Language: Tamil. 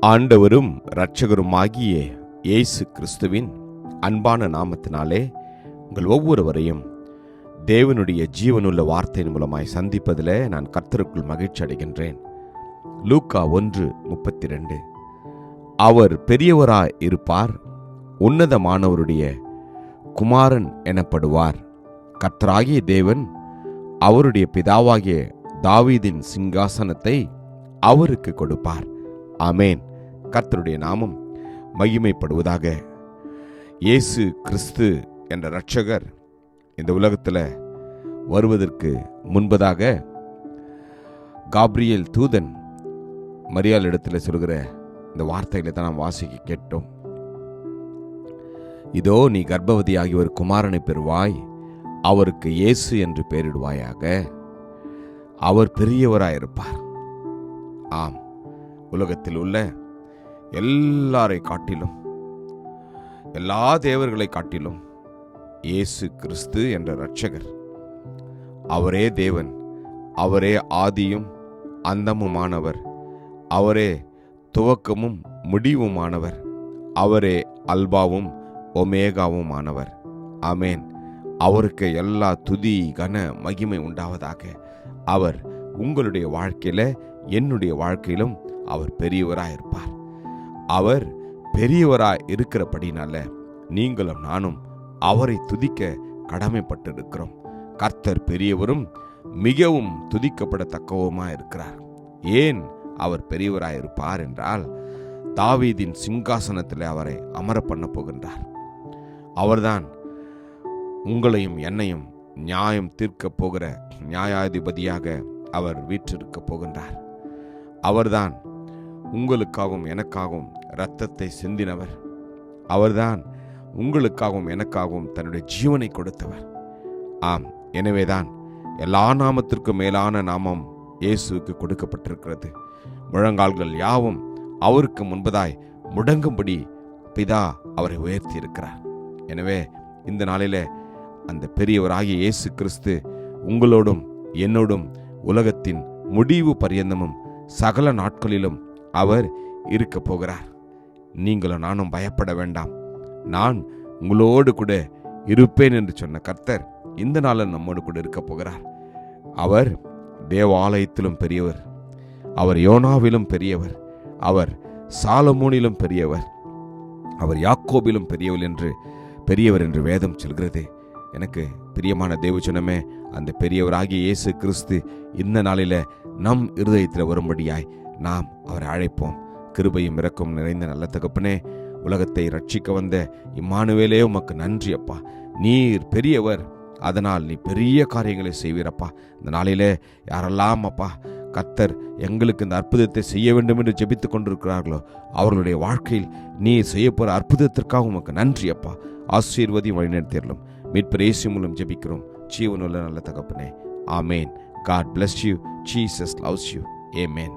ஆண்டவரும் இரட்சகருமாகிய இயேசு கிறிஸ்துவின் அன்பான நாமத்தினாலே உங்கள் ஒவ்வொருவரையும் தேவனுடைய ஜீவனுள்ள வார்த்தையின் மூலமாய் சந்திப்பதில் நான் கர்த்தருக்குள் மகிழ்ச்சி அடைகின்றேன். லூக்கா 1:32. அவர் பெரியவராய் இருப்பார், உன்னதமானவருடைய குமாரன் எனப்படுவார். கர்த்தராகிய தேவன் அவருடைய பிதாவாகிய தாவீதின் சிங்காசனத்தை அவருக்கு கொடுப்பார். ஆமேன். கர்த்தருடைய நாமம் மகிமைப்படுவதாக. இயேசு கிறிஸ்து என்ற இரட்சகர் இந்த உலகத்தில் வருவதற்கு முன்பதாக காப்ரியேல் தூதன் மரியாள் இடத்துல சொல்கிற இந்த வார்த்தைகளை தான் நாம் வாசிக்க கேட்டோம். இதோ நீ கர்ப்பவதியாகி ஒரு குமாரனை பெறுவாய், அவருக்கு இயேசு என்று பெயரிடுவாயாக. அவர் பெரியவராயிருப்பார். ஆம், உலகத்தில் உள்ள எல்லாரை காட்டிலும், எல்லா தேவர்களை காட்டிலும் இயேசு கிறிஸ்து என்ற இரட்சகர், அவரே தேவன், அவரே ஆதியும் அந்தமுமானவர், அவரே துவக்கமும் முடிவுமானவர், அவரே அல்பாவும் ஒமேகாவுமானவர். ஆமேன். அவருக்கு எல்லா துதி கன மகிமை உண்டாவதாக. அவர் உங்களுடைய வாழ்க்கையில, என்னுடைய வாழ்க்கையிலும் அவர் பெரியவராயிருப்பார். அவர் பெரியவராய் இருக்கிறபடினால நீங்களும் நானும் அவரை துதிக்க கடமைப்பட்டிருக்கிறோம். கர்த்தர் பெரியவரும் மிகவும் துதிக்கப்படத்தக்கவுமாய் இருக்கிறார். ஏன் அவர் பெரியவராயிருப்பார் என்றால், தாவீதின் சிங்காசனத்தில் அவரை அமர பண்ண போகின்றார். அவர்தான் உங்களையும் என்னையும் நியாயம் தீர்க்கப் போகிற நியாயாதிபதியாக அவர் வீற்றிருக்கப் போகின்றார். அவர்தான் உங்களுக்காகவும் எனக்காகவும் இரத்தத்தை சிந்தினவர். அவர்தான் உங்களுக்காகவும் எனக்காகவும் தன்னுடைய ஜீவனை கொடுத்தவர். ஆம், எனவேதான் எல்லா நாமத்திற்கும் மேலான நாமம் இயேசுவுக்கு கொடுக்கப்பட்டிருக்கிறது. முழங்கால்கள் யாவும் அவருக்கு முன்பதாய் முடங்கும்படி பிதா அவரை உயர்த்தி இருக்கிறார். எனவே இந்த நாளிலே அந்த பெரியவராகிய இயேசு கிறிஸ்து உங்களோடும் என்னோடும் உலகத்தின் முடிவு பரியந்தமும் சகல நாட்களிலும் அவர் இருக்க போகிறார். நீங்களும் நானும் பயப்பட வேண்டாம். நான் உங்களோடு கூட இருப்பேன் என்று சொன்ன கர்த்தர் இந்த நாளில் நம்மோடு கூட இருக்க போகிறார். அவர் தேவாலயத்திலும் பெரியவர், அவர் யோனாவிலும் பெரியவர், அவர் சாலமோனிலும் பெரியவர், அவர் யாக்கோபிலும் பெரியவர் என்று வேதம் சொல்கிறது. எனக்கு பிரியமான தேவஜனமே, அந்த பெரியவராகிய இயேசு கிறிஸ்து இந்த நாளில நம் இருதயத்தில் வரும்படியாய் நாம் அவரை அழைப்போம். கிருபையும் இரக்கம் நிறைந்த நல்ல தகப்பனே, உலகத்தை ரட்சிக்க வந்த இம்மானுவேலே உமக்கு நன்றி அப்பா. நீர் பெரியவர், அதனால் நீ பெரிய காரியங்களை செய்வீரப்பா. இந்த நாளிலே யாரெல்லாம் அப்பா கர்த்தர் எங்களுக்கு இந்த அற்புதத்தை செய்ய வேண்டும் என்று ஜெபித்து கொண்டிருக்கிறார்களோ, அவர்களுடைய வாழ்க்கையில் நீர் செய்ய போகிற அற்புதத்திற்காக உமக்கு நன்றி அப்பா. ஆசீர்வதியும் வழிநடத்தியர்களும் மீட்பர் இயேசு மூலம் ஜெபிக்கிறோம் ஜீவனுள்ள நல்ல தகப்பனே. ஆமேன். God bless you. Jesus loves you. Amen.